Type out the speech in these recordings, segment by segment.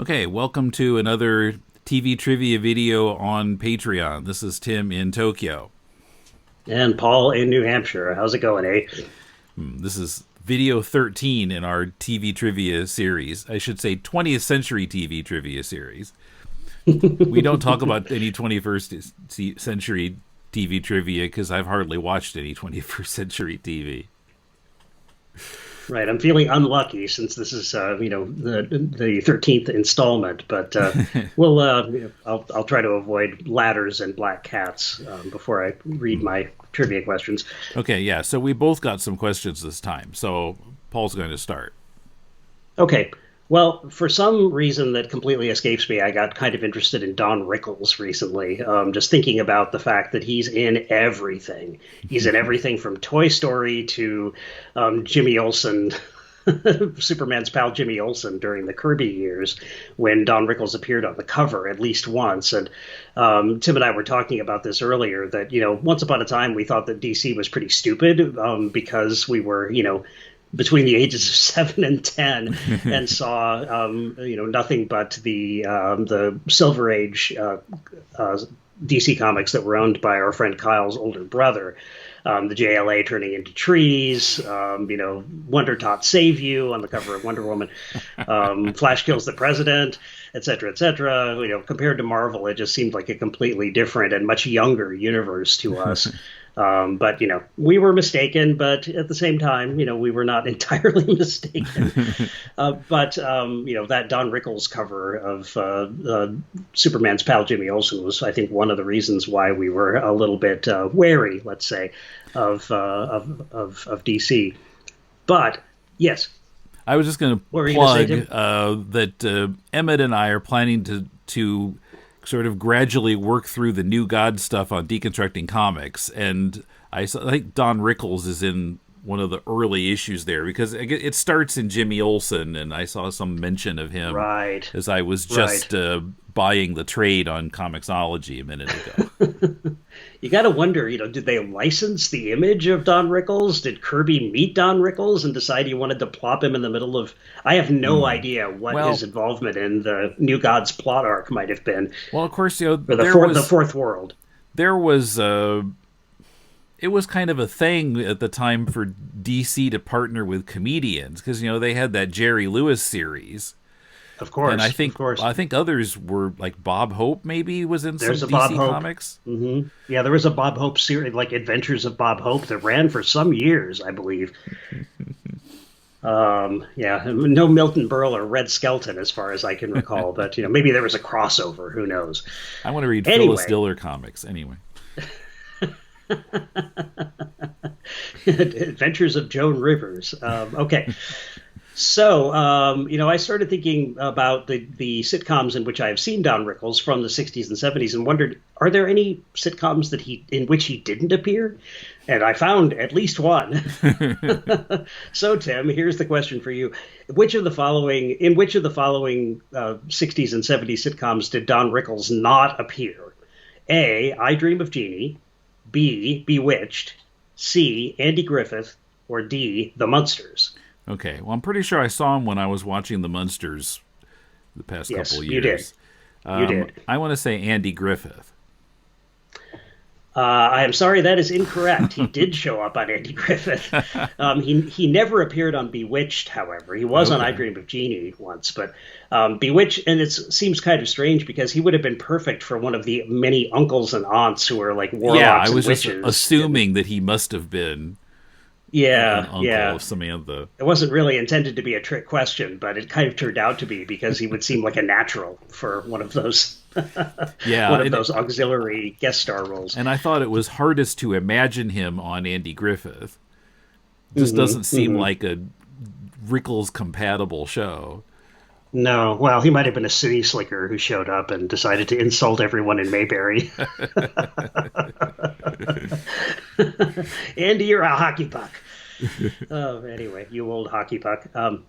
Okay, welcome to another TV trivia video on Patreon. This is Tim in Tokyo. And Paul in New Hampshire. How's it going, eh? This is video 13 in our TV trivia series. I should say 20th century TV trivia series. We don't talk about any 21st century TV trivia because I've hardly watched any 21st century TV. Right, I'm feeling unlucky since this is, the 13th installment. But I'll try to avoid ladders and black cats before I read my trivia questions. Okay, yeah. So we both got some questions this time. So Paul's going to start. Okay. Well, for some reason that completely escapes me, I got kind of interested in Don Rickles recently, just thinking about the fact that he's in everything. He's in everything from Toy Story to Jimmy Olsen, Superman's pal Jimmy Olsen during the Kirby years when Don Rickles appeared on the cover at least once. And Tim and I were talking about this earlier, that, once upon a time we thought that DC was pretty stupid because we were, between the ages of 7 and 10 and saw, nothing but the Silver Age DC comics that were owned by our friend Kyle's older brother. The JLA turning into trees, Wonder Tot Save You on the cover of Wonder Woman, Flash Kills the President, et cetera, et cetera. Compared to Marvel, it just seemed like a completely different and much younger universe to us. But we were mistaken, but at the same time, we were not entirely mistaken. But that Don Rickles cover of Superman's pal Jimmy Olsen was, I think, one of the reasons why we were a little bit wary, let's say, of DC. But yes, I was just going to plug that Emmett and I are planning to sort of gradually work through the New God stuff on Deconstructing Comics, and I think Don Rickles is in one of the early issues there because it starts in Jimmy Olsen, and I saw some mention of him as I was just buying the trade on Comixology a minute ago. You got to wonder, did they license the image of Don Rickles? Did Kirby meet Don Rickles and decide he wanted to plop him in the middle of... I have no idea what his involvement in the New Gods plot arc might have been. Well, of course, the Fourth World. There was... it was kind of a thing at the time for DC to partner with comedians because, they had that Jerry Lewis series. Of course, and I think others were, like Bob Hope maybe was in There's some a Bob DC Hope. comics. Mm-hmm. Yeah, there was a Bob Hope series, like Adventures of Bob Hope, that ran for some years, I believe. No Milton Berle or Red Skelton as far as I can recall, but maybe there was a crossover. Who knows? I want to read Phyllis Diller comics anyway. Adventures of Joan Rivers. Okay. So, I started thinking about the sitcoms in which I have seen Don Rickles from the 60s and 70s and wondered, are there any sitcoms in which he didn't appear? And I found at least one. So, Tim, here's the question for you. In which of the following 60s and 70s sitcoms did Don Rickles not appear? A, I Dream of Jeannie. B, Bewitched. C, Andy Griffith. Or D, The Munsters. Okay, well, I'm pretty sure I saw him when I was watching The Munsters the past couple of years. You did. I want to say Andy Griffith. I am sorry, that is incorrect. He did show up on Andy Griffith. He never appeared on Bewitched, however. He was on I Dream of Jeannie once, but Bewitched, and it seems kind of strange because he would have been perfect for one of the many uncles and aunts who are like warlocks and witches. Yeah, I was just assuming that he must have been... an uncle of Samantha. It wasn't really intended to be a trick question, but it kind of turned out to be because he would seem like a natural for one of those those auxiliary guest star roles. And I thought it was hardest to imagine him on Andy Griffith. Just doesn't seem like a Rickles compatible show. No, well, he might have been a city slicker who showed up and decided to insult everyone in Mayberry. Andy, you're a hockey puck. Anyway, you old hockey puck.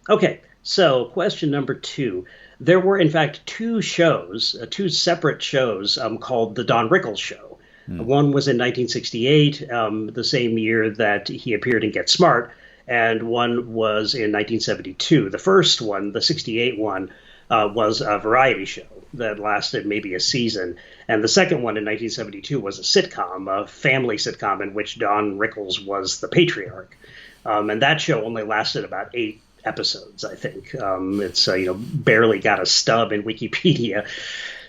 Okay, so question number 2. There were, in fact, two separate shows called The Don Rickles Show. One was in 1968, the same year that he appeared in Get Smart, and one was in 1972. The first one, the 68 one, was a variety show that lasted maybe a season. And the second one in 1972 was a sitcom, a family sitcom in which Don Rickles was the patriarch. And that show only lasted about 8 episodes, I think. It's barely got a stub in Wikipedia.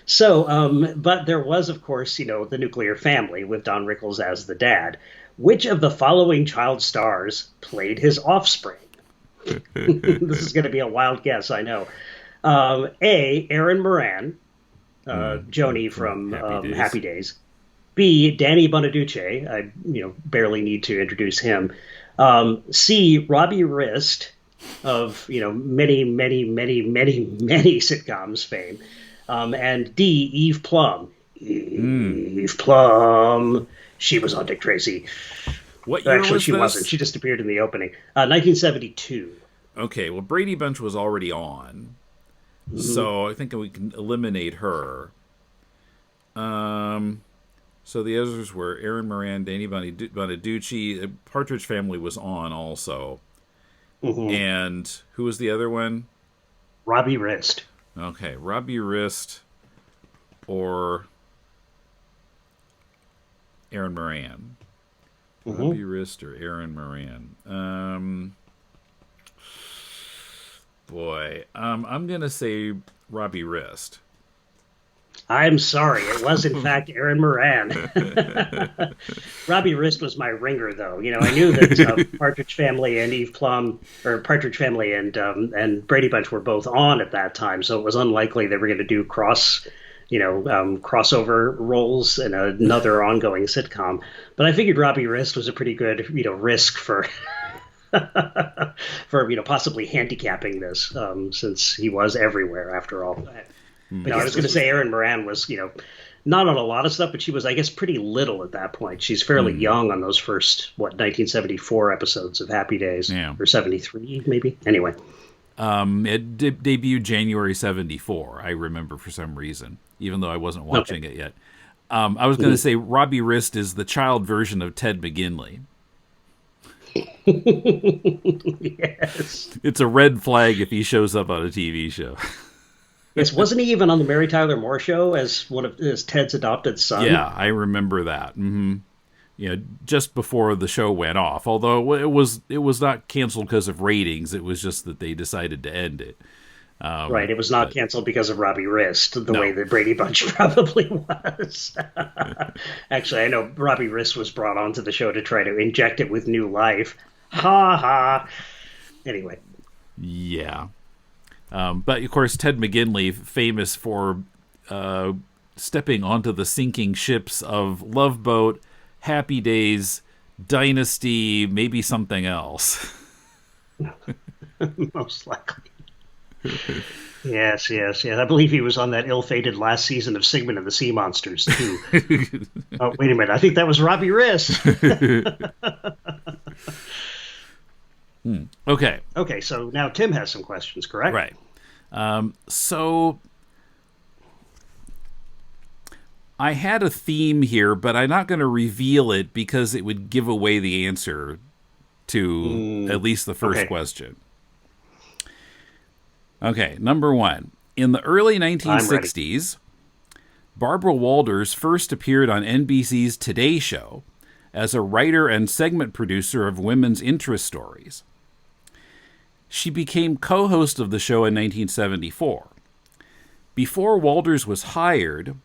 So, but there was, of course, the nuclear family with Don Rickles as the dad. Which of the following child stars played his offspring? This is going to be a wild guess, I know. A, Aaron Moran, Joni from Happy Days. B, Danny Bonaduce. I barely need to introduce him. C, Robbie Rist of many sitcoms fame. And D, Eve Plum. Eve Plum. She was on Dick Tracy. What year Actually, was she this? wasn't. She just appeared in the opening. 1972. Okay, well, Brady Bunch was already on. Mm-hmm. So I think we can eliminate her. So the others were Aaron Moran, Danny Bonaduce. Partridge Family was on also. Mm-hmm. And who was the other one? Robbie Rist. Okay, Robbie Rist or Aaron Moran. Mm-hmm. Robbie Rist or Aaron Moran. I'm going to say Robbie Rist. I'm sorry. It was, in fact, Aaron Moran. Robbie Rist was my ringer, though. I knew that Partridge Family and Eve Plum, or Partridge Family and Brady Bunch were both on at that time, so it was unlikely they were going to do crossover roles in another ongoing sitcom. But I figured Robbie Rist was a pretty good, risk for possibly handicapping this, since he was everywhere after all. But I was going to say Aaron Moran was, not on a lot of stuff, but she was, I guess, pretty little at that point. She's fairly young on those first, 1974 episodes of Happy Days, or 73 maybe. Anyway, it debuted January 74. I remember for some reason, even though I wasn't watching it yet. I was going to say Robbie Rist is the child version of Ted McGinley. Yes, it's a red flag if he shows up on a TV show. Yes, wasn't he even on the Mary Tyler Moore Show as Ted's adopted son? Yeah, I remember that. Mm-hmm. Just before the show went off. Although it was not canceled because of ratings. It was just that they decided to end it. Right, it was not canceled because of Robbie Rist, the way that Brady Bunch probably was. Actually, I know Robbie Rist was brought onto the show to try to inject it with new life. Ha ha. Anyway. Yeah. But, of course, Ted McGinley, famous for stepping onto the sinking ships of Love Boat, Happy Days, Dynasty, maybe something else. Most likely. Yes. I believe he was on that ill-fated last season of Sigmund and the Sea Monsters, too. Oh, wait a minute. I think that was Robbie Rist. Okay. Okay, so now Tim has some questions, correct? Right. So I had a theme here, but I'm not going to reveal it because it would give away the answer to at least the first question. Okay, number one. In the early 1960s, Barbara Walters first appeared on NBC's Today Show as a writer and segment producer of women's interest stories. She became co-host of the show in 1974. Before Walters was hired,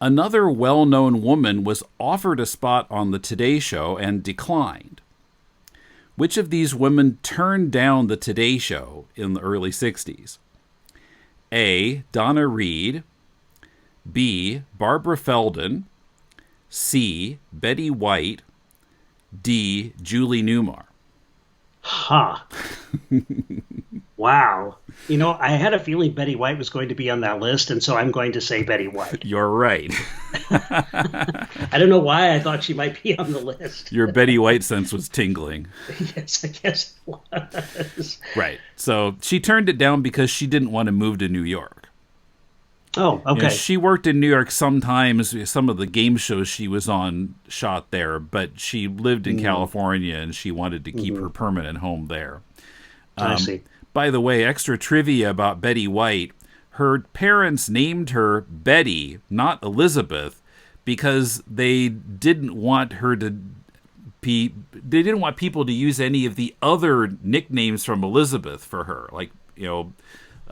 another well-known woman was offered a spot on the Today Show and declined. Which of these women turned down the Today Show in the early 60s? A. Donna Reed. B. Barbara Feldon. C. Betty White. D. Julie Newmar. Huh. Wow. I had a feeling Betty White was going to be on that list, and so I'm going to say Betty White. You're right. I don't know why I thought she might be on the list. Your Betty White sense was tingling. Yes, I guess it was. Right. So she turned it down because she didn't want to move to New York. Oh, okay. She worked in New York sometimes. Some of the game shows she was on shot there, but she lived in California, and she wanted to keep her permanent home there. I see. By the way, extra trivia about Betty White. her parents named her Betty, not Elizabeth, because they didn't want her to they didn't want people to use any of the other nicknames from Elizabeth for her, like,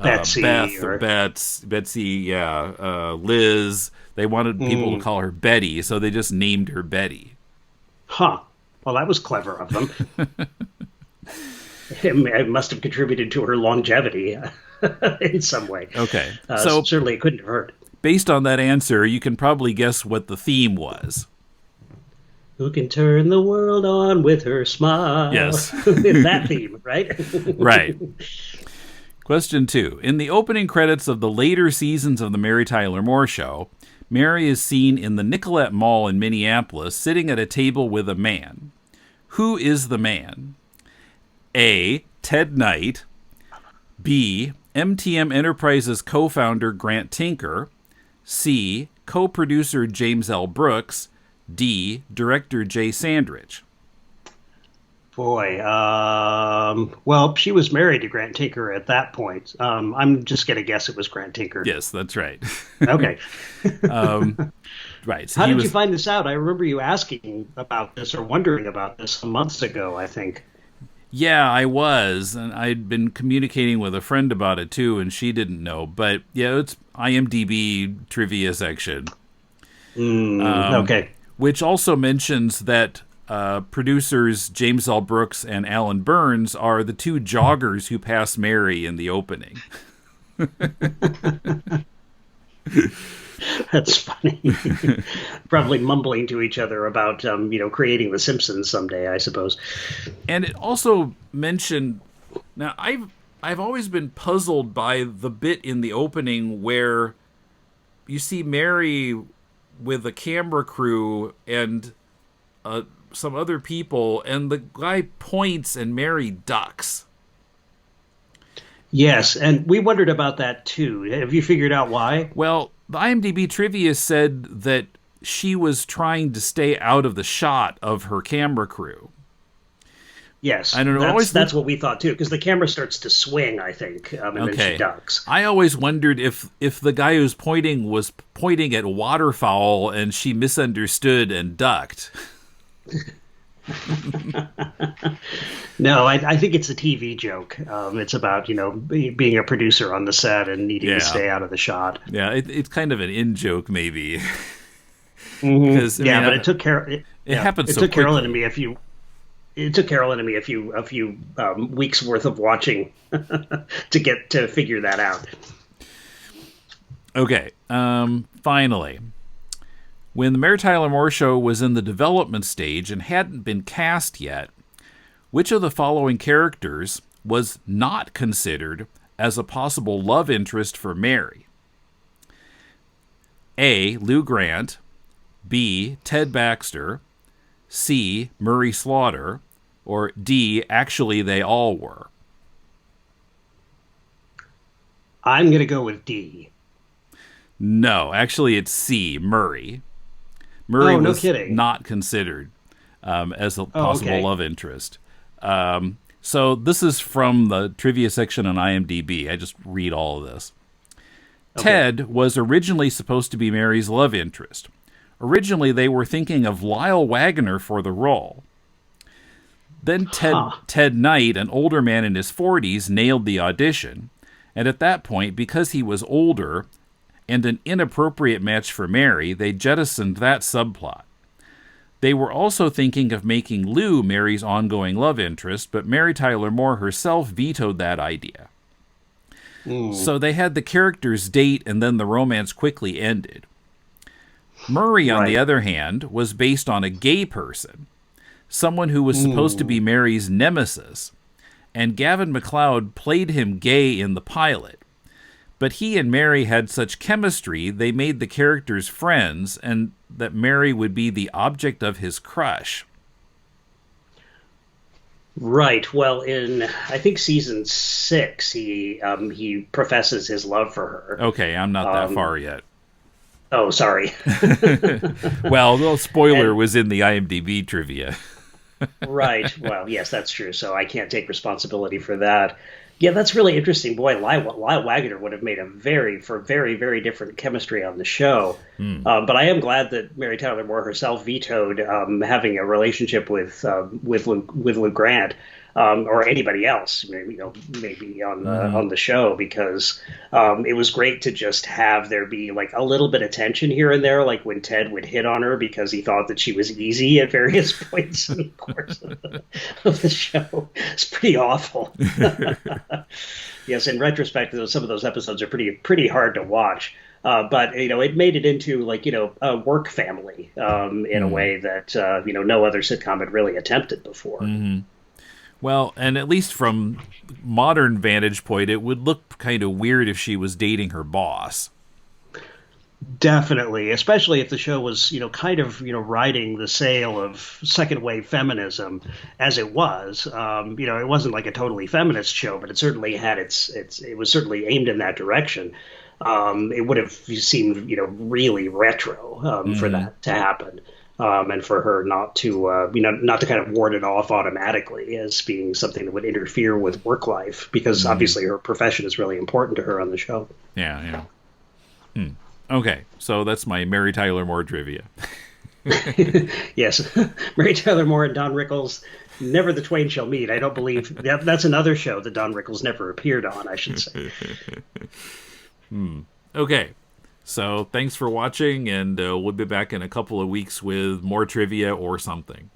Betsy, Beth or Betsy, Liz. They wanted people to call her Betty, so they just named her Betty. Huh. Well, that was clever of them. It must have contributed to her longevity in some way. Okay. So certainly it couldn't have hurt. Based on that answer, you can probably guess what the theme was. Who can turn the world on with her smile? Yes. That theme, right? Right. Question 2. In the opening credits of the later seasons of The Mary Tyler Moore Show, Mary is seen in the Nicollet Mall in Minneapolis sitting at a table with a man. Who is the man? A. Ted Knight. B. MTM Enterprises co-founder Grant Tinker. C. Co-producer James L. Brooks. D. Director Jay Sandrich. Boy, well, she was married to Grant Tinker at that point. I'm just going to guess it was Grant Tinker. Yes, that's right. Okay. Right. So How did you find this out? I remember you asking about this or wondering about this some months ago, I think. Yeah, I was, and I'd been communicating with a friend about it too, and she didn't know. But yeah, it's IMDb trivia section. Okay. Which also mentions that producers James L. Brooks and Alan Burns are the two joggers who pass Mary in the opening. That's funny. Probably mumbling to each other about, creating The Simpsons someday, I suppose. And it also mentioned. Now, I've always been puzzled by the bit in the opening where you see Mary with a camera crew and some other people, and the guy points and Mary ducks. Yes, and we wondered about that too. Have you figured out why? Well, the IMDb trivia said that she was trying to stay out of the shot of her camera crew. Yes, I don't know. That's what we thought too, because the camera starts to swing, I think, and then she ducks. I always wondered if the guy who's pointing was pointing at waterfowl and she misunderstood and ducked. No, I think it's a TV joke. It's about, being a producer on the set and needing to stay out of the shot. Yeah, it's kind of an in-joke, maybe. Mm-hmm. But it took Carolyn. It happened so quickly. It took Carolyn and me a few weeks worth of watching to figure that out. Okay, finally. When the Mary Tyler Moore Show was in the development stage and hadn't been cast yet, which of the following characters was not considered as a possible love interest for Mary? A. Lou Grant. B. Ted Baxter. C. Murray Slaughter. Or D. Actually, they all were. I'm going to go with D. No, actually it's C. Murray. Murray was kidding. Not considered as a possible love interest. So this is from the trivia section on IMDb. I just read all of this. Okay. Ted was originally supposed to be Mary's love interest. Originally, they were thinking of Lyle Waggoner for the role. Then Ted Knight, an older man in his 40s, nailed the audition. And at that point, because he was older and an inappropriate match for Mary, they jettisoned that subplot. They were also thinking of making Lou Mary's ongoing love interest, but Mary Tyler Moore herself vetoed that idea. So they had the characters date, and then the romance quickly ended. Murray, on the other hand, was based on a gay person, someone who was supposed to be Mary's nemesis, and Gavin MacLeod played him gay in the pilot. But he and Mary had such chemistry, they made the characters friends, and that Mary would be the object of his crush. Right. Well, in, I think, season 6, he professes his love for her. Okay, I'm not that far yet. Oh, sorry. Well, the spoiler was in the IMDb trivia. Right. Well, yes, that's true. So I can't take responsibility for that. Yeah, that's really interesting. Boy, Lyle Waggoner would have made a very, very different chemistry on the show. But I am glad that Mary Tyler Moore herself vetoed having a relationship with Lou Grant or anybody else, maybe on the show, because it was great to just have there be like a little bit of tension here and there, like when Ted would hit on her because he thought that she was easy at various points in the course of the show. It's pretty awful. Yes, in retrospect, some of those episodes are pretty hard to watch. But it made it into like a work family in a way that no other sitcom had really attempted before. Mm-hmm. Well, and at least from modern vantage point, it would look kind of weird if she was dating her boss. Definitely, especially if the show was, kind of, riding the sail of second wave feminism as it was. It wasn't like a totally feminist show, but it certainly had it was certainly aimed in that direction. It would have seemed, really retro for that to happen. And for her not to, not to kind of ward it off automatically as being something that would interfere with work life, because obviously her profession is really important to her on the show. Yeah. Okay, so that's my Mary Tyler Moore trivia. Yes, Mary Tyler Moore and Don Rickles, never the twain shall meet. I don't believe that's another show that Don Rickles never appeared on, I should say. Okay. So thanks for watching, and we'll be back in a couple of weeks with more trivia or something.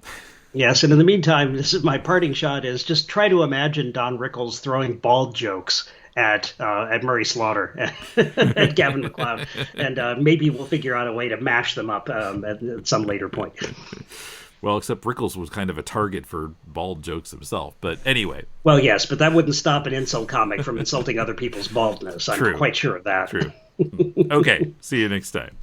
Yes, and in the meantime, this is my parting shot: is just try to imagine Don Rickles throwing bald jokes at Murray Slaughter and Gavin MacLeod, and maybe we'll figure out a way to mash them up at some later point. Well, except Rickles was kind of a target for bald jokes himself. But anyway. Well, yes, but that wouldn't stop an insult comic from insulting other people's baldness. I'm quite sure of that. True. Okay, see you next time.